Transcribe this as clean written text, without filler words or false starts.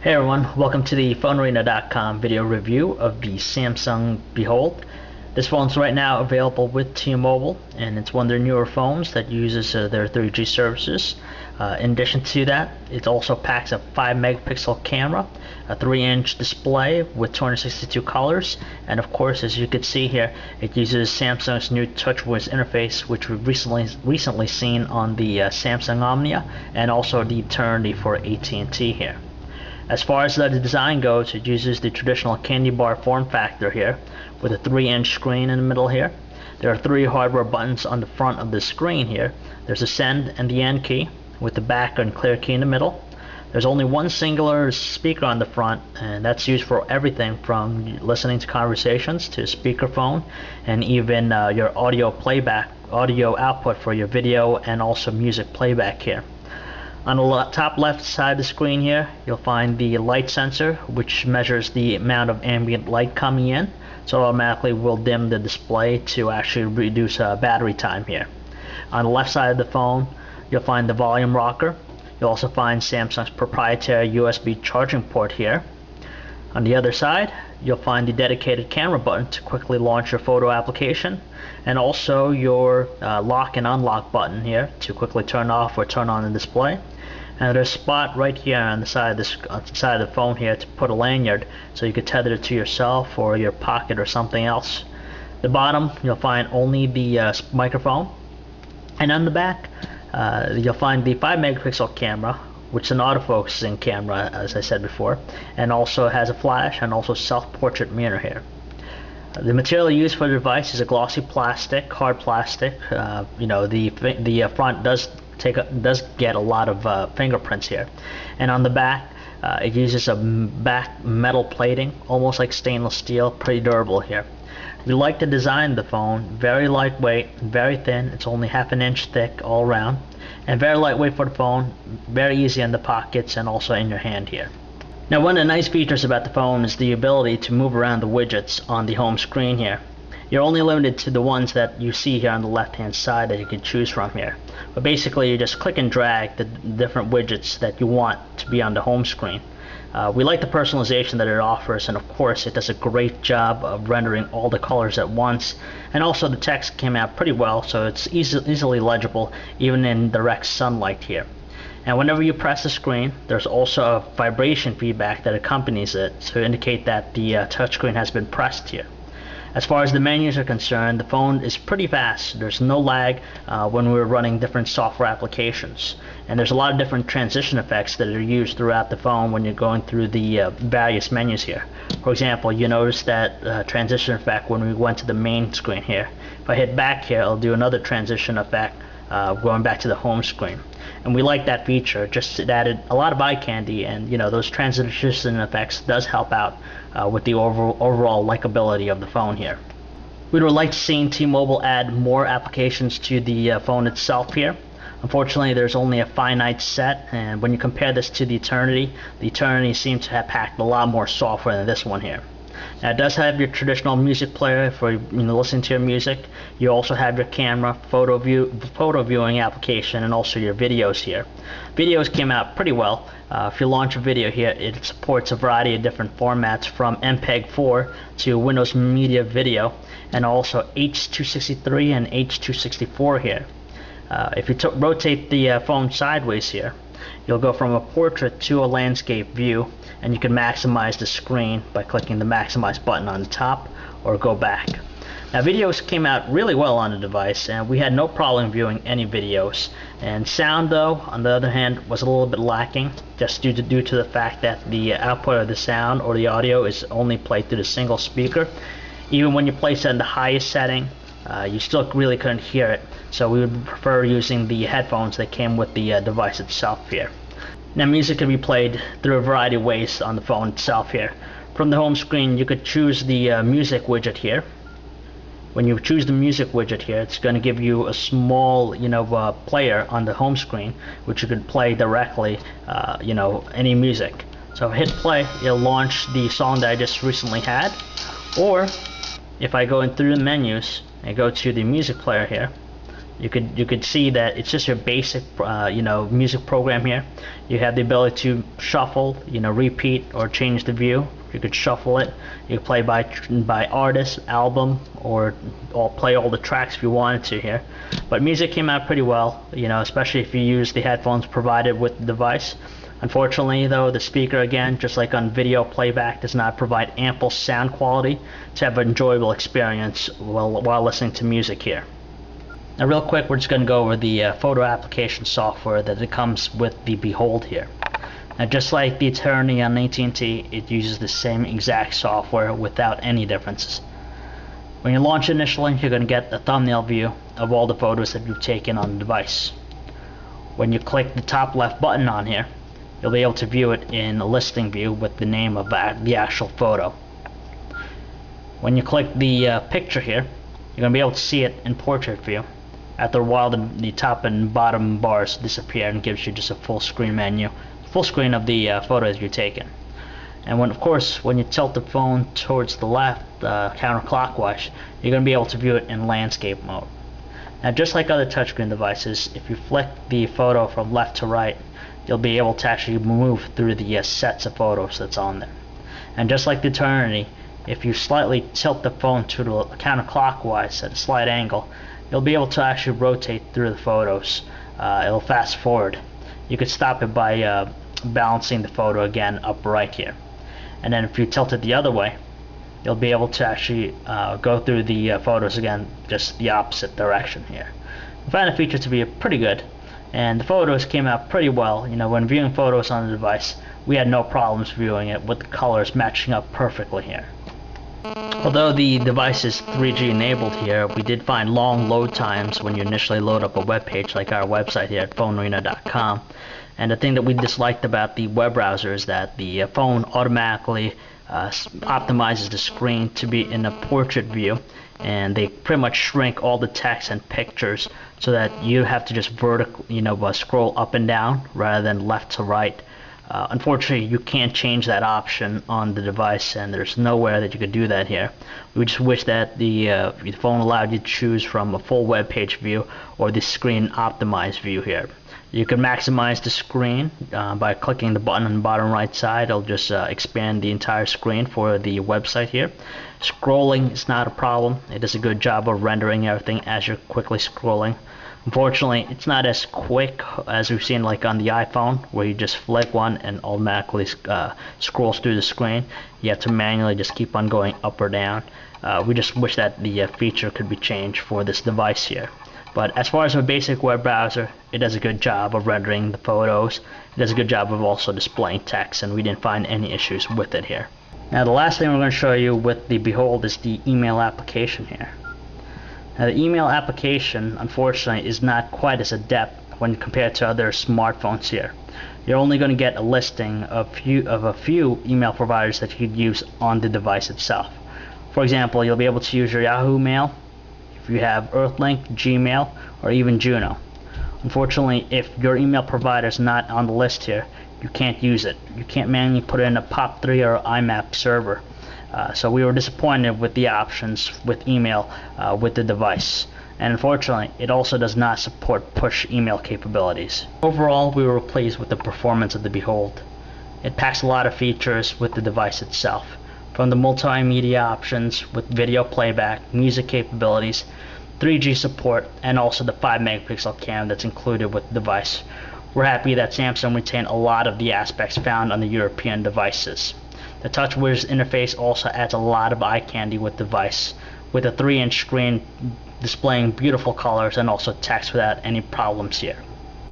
Hey everyone, welcome to the PhoneArena.com video review of the Samsung Behold. This phone's right now available with T-Mobile, and it's one of their newer phones that uses their 3G services. In addition to that, it also packs a 5-megapixel camera, a 3-inch display with 262 colors, and of course, as you can see here, it uses Samsung's new TouchWiz interface, which we've recently seen on the Samsung Omnia, and also the Eternity for AT&T here. As far as the design goes, it uses the traditional candy bar form factor here, with a 3-inch screen in the middle here. There are 3 hardware buttons on the front of the screen here. There's the send and the end key, with the back and clear key in the middle. There's only one singular speaker on the front, and that's used for everything from listening to conversations to speakerphone, and even your audio playback, audio output for your video and also music playback here. On the top left side of the screen here, you'll find the light sensor, which measures the amount of ambient light coming in, so it automatically will dim the display to actually reduce battery time here. On the left side of the phone, you'll find the volume rocker. You'll also find Samsung's proprietary USB charging port here. On the other side, you'll find the dedicated camera button to quickly launch your photo application, and also your lock and unlock button here to quickly turn off or turn on the display. And there's a spot right here on the side of the phone here to put a lanyard, so you could tether it to yourself or your pocket or something else. The bottom, you'll find only the microphone, and on the back, you'll find the 5-megapixel camera, which is an autofocusing camera, as I said before, and also has a flash and also self-portrait mirror here. The material used for the device is a glossy plastic, hard plastic. The front does get a lot of fingerprints here, and on the back, it uses a back metal plating, almost like stainless steel, pretty durable here. We like the design of the phone, very lightweight, very thin. It's only half an inch thick all around, and very lightweight for the phone, very easy in the pockets and also in your hand here. Now, one of the nice features about the phone is the ability to move around the widgets on the home screen here. You're only limited to the ones that you see here on the left hand side that you can choose from here. But basically, you just click and drag the different widgets that you want to be on the home screen. We like the personalization that it offers, and of course it does a great job of rendering all the colors at once, and also the text came out pretty well, so it's easily legible even in direct sunlight here. And whenever you press the screen, there's also a vibration feedback that accompanies it to indicate that the touchscreen has been pressed here. As far as the menus are concerned, the phone is pretty fast. There's no lag when we're running different software applications. And there's a lot of different transition effects that are used throughout the phone when you're going through the various menus here. For example, you notice that transition effect when we went to the main screen here. If I hit back here, it'll do another transition effect going back to the home screen. And we like that feature. Just it added a lot of eye candy, and those transition effects does help out with the overall likability of the phone here. We would like to see T-Mobile add more applications to the phone itself here. Unfortunately, there's only a finite set, and when you compare this to the Eternity seems to have packed a lot more software than this one here. Now, it does have your traditional music player for listening to your music. You also have your camera, photo viewing application, and also your videos here. Videos came out pretty well. If you launch a video here, it supports a variety of different formats from MPEG-4 to Windows Media Video, and also H.263 and H.264 here. If you rotate the phone sideways here, you'll go from a portrait to a landscape view, and you can maximize the screen by clicking the maximize button on the top or go back. Now, videos came out really well on the device, and we had no problem viewing any videos. And sound, though, on the other hand, was a little bit lacking, just due to the fact that the output of the sound or the audio is only played through the single speaker. Even when you place it in the highest setting, you still really couldn't hear it, so we would prefer using the headphones that came with the device itself here. Now, music can be played through a variety of ways on the phone itself here. From the home screen, you could choose the music widget here. When you choose the music widget here, it's going to give you a small player on the home screen, which you could play directly any music. So hit play, it'll launch the song that I just recently had, or if I go in through the menus and go to the music player here, you could see that it's just your basic music program here. You have the ability to shuffle, repeat, or change the view. You could shuffle it. You could play by artist, album, or play all the tracks if you wanted to here. But music came out pretty well, especially if you use the headphones provided with the device. Unfortunately, though, the speaker, again, just like on video playback, does not provide ample sound quality to have an enjoyable experience while listening to music here. Now, real quick, we're just going to go over the photo application software that it comes with the Behold here. Now, just like the Eternity on AT&T, it uses the same exact software without any differences. When you launch initially, you're going to get a thumbnail view of all the photos that you've taken on the device. When you click the top left button on here, you'll be able to view it in a listing view with the name of the actual photo. When you click the picture here, you're going to be able to see it in portrait view. After a while, the top and bottom bars disappear and gives you just a full screen menu, full screen of the photos you're taking. And of course, when you tilt the phone towards the left, counterclockwise, you're going to be able to view it in landscape mode. Now, just like other touchscreen devices, if you flick the photo from left to right, you'll be able to actually move through the sets of photos that's on there. And just like the Eternity, if you slightly tilt the phone to the counterclockwise at a slight angle, you'll be able to actually rotate through the photos. It'll fast forward. You could stop it by balancing the photo again upright here. And then if you tilt it the other way, you'll be able to actually go through the photos again, just the opposite direction here. I find the feature to be pretty good, and the photos came out pretty well. When viewing photos on the device, we had no problems viewing it with the colors matching up perfectly here. Although the device is 3G enabled here, we did find long load times when you initially load up a web page like our website here at phonearena.com. And the thing that we disliked about the web browser is that the phone automatically optimizes the screen to be in a portrait view, and they pretty much shrink all the text and pictures so that you have to just vertically, scroll up and down rather than left to right. Unfortunately, you can't change that option on the device, and there's nowhere that you could do that here. We just wish that the phone allowed you to choose from a full web page view or the screen optimized view here. You can maximize the screen by clicking the button on the bottom right side. It'll just expand the entire screen for the website here. Scrolling is not a problem. It does a good job of rendering everything as you're quickly scrolling. Unfortunately, it's not as quick as we've seen like on the iPhone, where you just flick one and automatically scrolls through the screen. You have to manually just keep on going up or down. We just wish that the feature could be changed for this device here. But as far as a basic web browser, it does a good job of rendering the photos. It does a good job of also displaying text, and we didn't find any issues with it here. Now, the last thing we're going to show you with the Behold is the email application here. Now, the email application, unfortunately, is not quite as adept when compared to other smartphones here. You're only going to get a listing of a few email providers that you could use on the device itself. For example, you'll be able to use your Yahoo Mail, if you have Earthlink, Gmail, or even Juno. Unfortunately, if your email provider is not on the list here, you can't use it. You can't manually put it in a POP3 or IMAP server. So we were disappointed with the options with email with the device. And unfortunately, it also does not support push email capabilities. Overall, we were pleased with the performance of the Behold. It packs a lot of features with the device itself, from the multimedia options with video playback, music capabilities, 3G support, and also the 5 megapixel camera that's included with the device. We're happy that Samsung retained a lot of the aspects found on the European devices. The TouchWiz interface also adds a lot of eye candy with the device, with a 3-inch screen displaying beautiful colors and also text without any problems here.